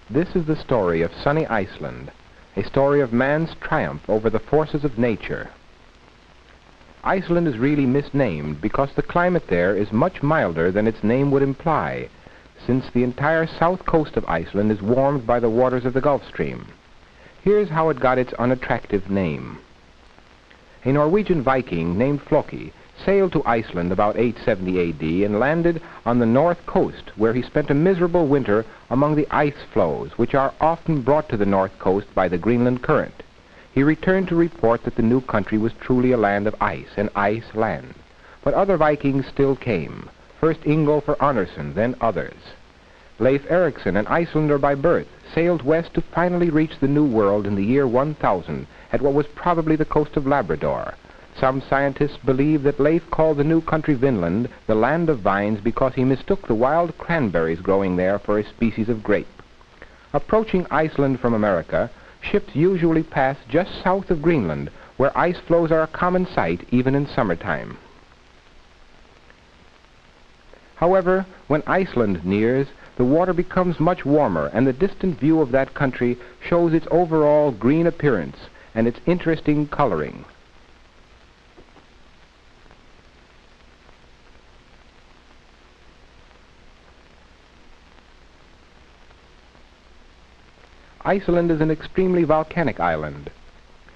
This is the story of sunny Iceland, a story of man's triumph over the forces of nature. Iceland is really misnamed because the climate there is much milder than its name would imply, since the entire south coast of Iceland is warmed by the waters of the Gulf Stream. Here's how it got its unattractive name. A Norwegian Viking named Floki sailed to Iceland about 870 A.D. and landed on the north coast, where he spent a miserable winter among the ice floes, which are often brought to the north coast by the Greenland current. He returned to report that the new country was truly a land of ice, an ice land. But other Vikings still came, first Ingolfur Arnarsson, then others. Leif Erikson, an Icelander by birth, sailed west to finally reach the New World in the year 1000 at what was probably the coast of Labrador. Some scientists believe that Leif called the new country Vinland the land of vines because he mistook the wild cranberries growing there for a species of grape. Approaching Iceland from America, ships usually pass just south of Greenland, where ice floes are a common sight even in summertime. However, when Iceland nears, the water becomes much warmer, and the distant view of that country shows its overall green appearance and its interesting coloring. Iceland is an extremely volcanic island.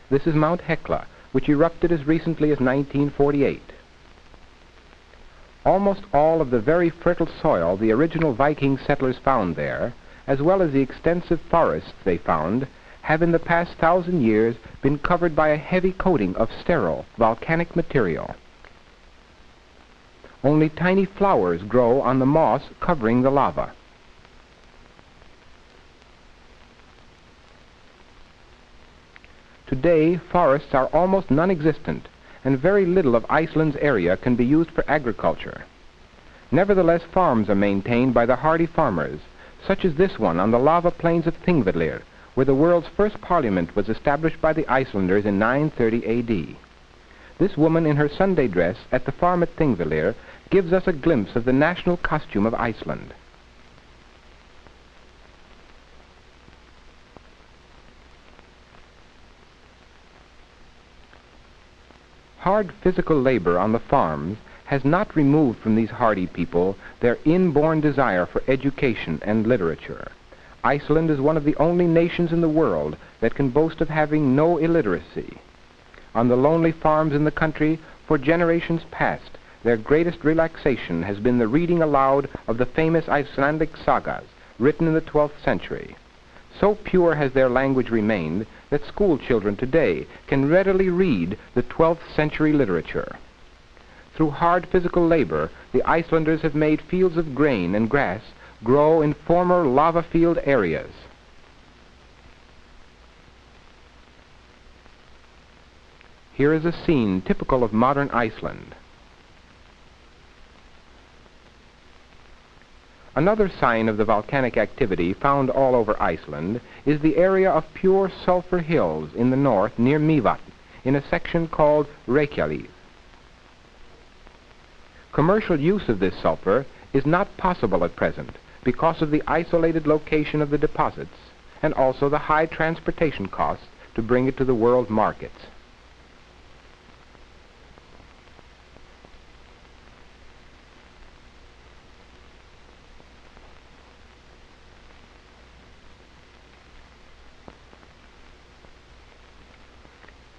This is Mount Hekla, which erupted as recently as 1948. Almost all of the very fertile soil the original Viking settlers found there, as well as the extensive forests they found, have in the past 1,000 years been covered by a heavy coating of sterile, volcanic material. Only tiny flowers grow on the moss covering the lava. Today, forests are almost non-existent, and very little of Iceland's area can be used for agriculture. Nevertheless, farms are maintained by the hardy farmers, such as this one on the lava plains of Thingvellir, where the world's first parliament was established by the Icelanders in 930 A.D. This woman in her Sunday dress at the farm at Thingvellir gives us a glimpse of the national costume of Iceland. Hard physical labor on the farms has not removed from these hardy people their inborn desire for education and literature. Iceland is one of the only nations in the world that can boast of having no illiteracy. On the lonely farms in the country, for generations past, their greatest relaxation has been the reading aloud of the famous Icelandic sagas, written in the 12th century. So pure has their language remained that school children today can readily read the 12th century literature. Through hard physical labor, the Icelanders have made fields of grain and grass grow in former lava field areas. Here is a scene typical of modern Iceland. Another sign of the volcanic activity found all over Iceland is the area of pure sulfur hills in the north near Mývatn, in a section called Reykjavík. Commercial use of this sulfur is not possible at present because of the isolated location of the deposits and also the high transportation costs to bring it to the world markets.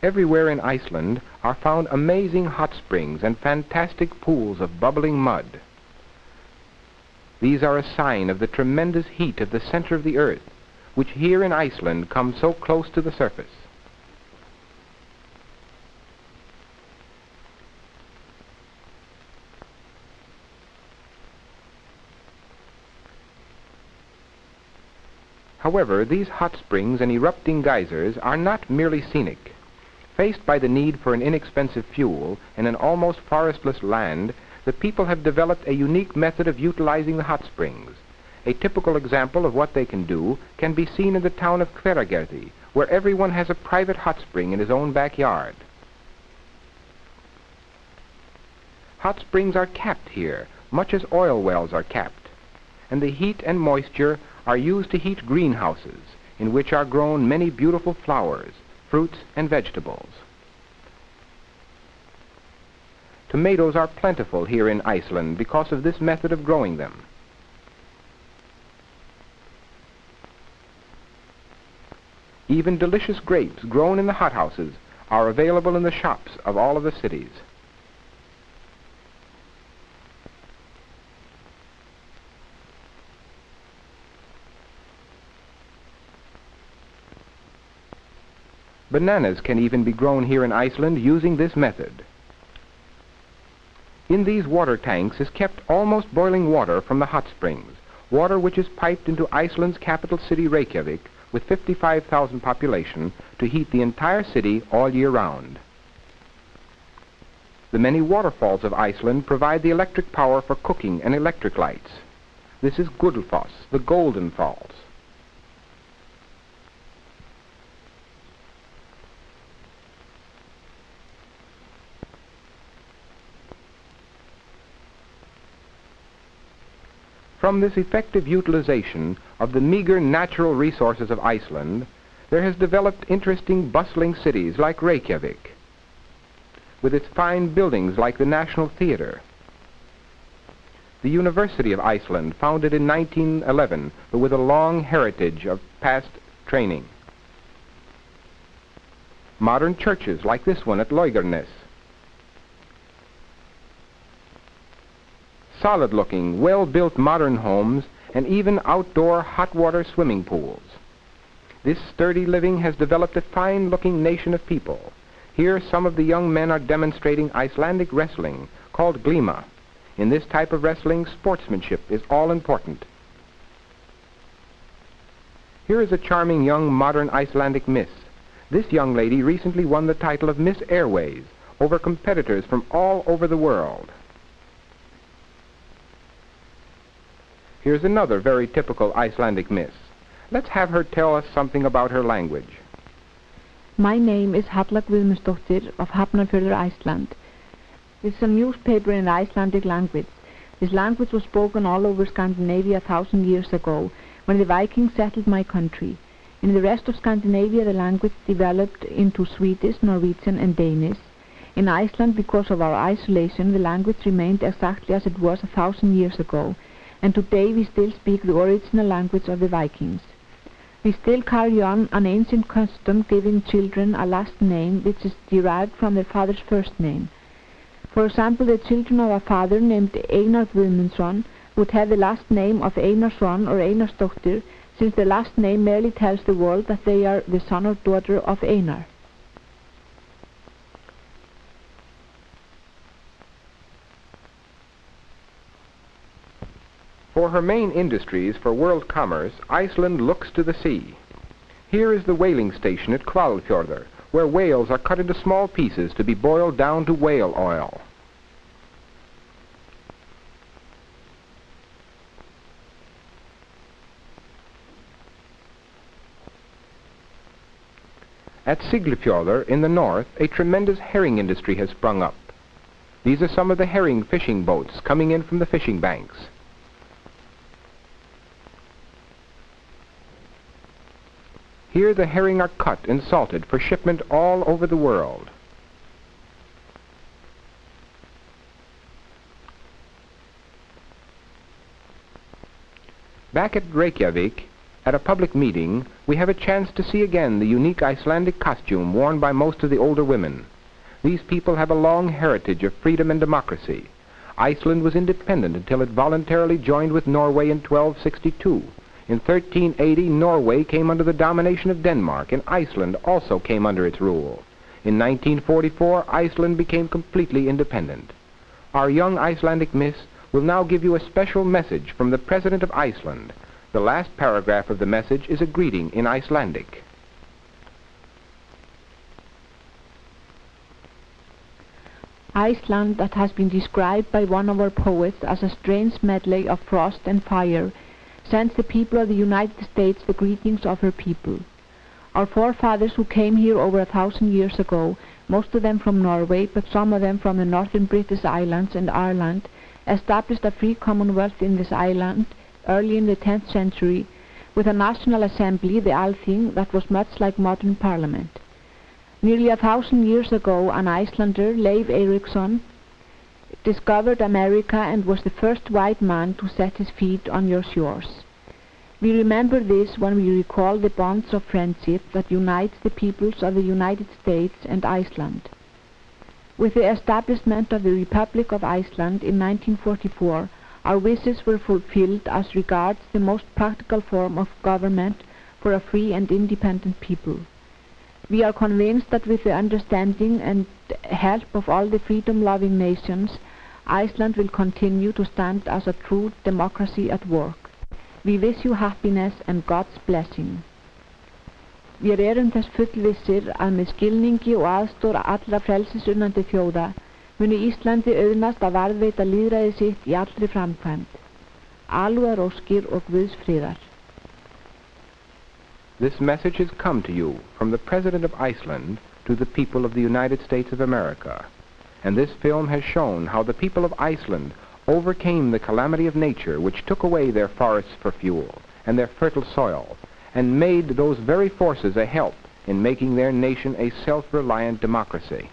Everywhere in Iceland are found amazing hot springs and fantastic pools of bubbling mud. These are a sign of the tremendous heat of the center of the earth, which here in Iceland comes so close to the surface. However, these hot springs and erupting geysers are not merely scenic. Faced by the need for an inexpensive fuel in an almost forestless land, the people have developed a unique method of utilizing the hot springs. A typical example of what they can do can be seen in the town of Hveragerði, where everyone has a private hot spring in his own backyard. Hot springs are capped here, much as oil wells are capped, and the heat and moisture are used to heat greenhouses, in which are grown many beautiful flowers, fruits, and vegetables. Tomatoes are plentiful here in Iceland because of this method of growing them. Even delicious grapes grown in the hothouses are available in the shops of all of the cities. Bananas can even be grown here in Iceland using this method. In these water tanks is kept almost boiling water from the hot springs, water which is piped into Iceland's capital city Reykjavík with 55,000 population to heat the entire city all year round. The many waterfalls of Iceland provide the electric power for cooking and electric lights. This is Gullfoss, the Golden Falls. From this effective utilization of the meager natural resources of Iceland, there has developed interesting bustling cities like Reykjavík, with its fine buildings like the National Theatre. The University of Iceland, founded in 1911, but with a long heritage of past training. Modern churches like this one at Laugarnes. Solid-looking, well-built modern homes, and even outdoor hot water swimming pools. This sturdy living has developed a fine-looking nation of people. Here some of the young men are demonstrating Icelandic wrestling, called glima. In this type of wrestling, sportsmanship is all important. Here is a charming young modern Icelandic miss. This young lady recently won the title of Miss Airways over competitors from all over the world. Here's another very typical Icelandic miss. Let's have her tell us something about her language. My name is Halla Guðmundsdóttir of Hafnarfjörður, Iceland. This is a newspaper in the Icelandic language. This language was spoken all over Scandinavia 1,000 years ago, when the Vikings settled my country. In the rest of Scandinavia, the language developed into Swedish, Norwegian, and Danish. In Iceland, because of our isolation, the language remained exactly as it was 1,000 years ago, and today we still speak the original language of the Vikings. We still carry on an ancient custom giving children a last name which is derived from their father's first name. For example, the children of a father named Einar Guðmundsson would have the last name of Einarsson or Einarsdóttir, since the last name merely tells the world that they are the son or daughter of Einar. For her main industries for world commerce, Iceland looks to the sea. Here is the whaling station at Hvalfjörður, where whales are cut into small pieces to be boiled down to whale oil. At Siglufjörður in the north, a tremendous herring industry has sprung up. These are some of the herring fishing boats coming in from the fishing banks. Here the herring are cut and salted for shipment all over the world. Back at Reykjavík, at a public meeting, we have a chance to see again the unique Icelandic costume worn by most of the older women. These people have a long heritage of freedom and democracy. Iceland was independent until it voluntarily joined with Norway in 1262. In 1380, Norway came under the domination of Denmark, and Iceland also came under its rule. In 1944, Iceland became completely independent. Our young Icelandic miss will now give you a special message from the President of Iceland. The last paragraph of the message is a greeting in Icelandic. Iceland, that has been described by one of our poets as a strange medley of frost and fire, sends the people of the United States the greetings of her people. Our forefathers who came here over 1,000 years ago, most of them from Norway, but some of them from the northern British Islands and Ireland, established a free commonwealth in this island early in the 10th century, with a national assembly, the Althing, that was much like modern parliament. Nearly 1,000 years ago, an Icelander, Leif Erikson, discovered America and was the first white man to set his feet on your shores. We remember this when we recall the bonds of friendship that unite the peoples of the United States and Iceland. With the establishment of the Republic of Iceland in 1944, our wishes were fulfilled as regards the most practical form of government for a free and independent people. We are convinced that with the understanding and help of all the freedom-loving nations, Iceland will continue to stand as a true democracy at work. We wish you happiness and God's blessing. Við erum þess fullvissir að með skilningi og aðstoð allra frelsisunandi þjóða muni Íslandi auðnast að varðveita lýðræði sitt í allri framkvæmd. Alúðar óskir og Guðs friðar. This message has come to you from the President of Iceland to the people of the United States of America. And this film has shown how the people of Iceland overcame the calamity of nature which took away their forests for fuel and their fertile soil, and made those very forces a help in making their nation a self-reliant democracy.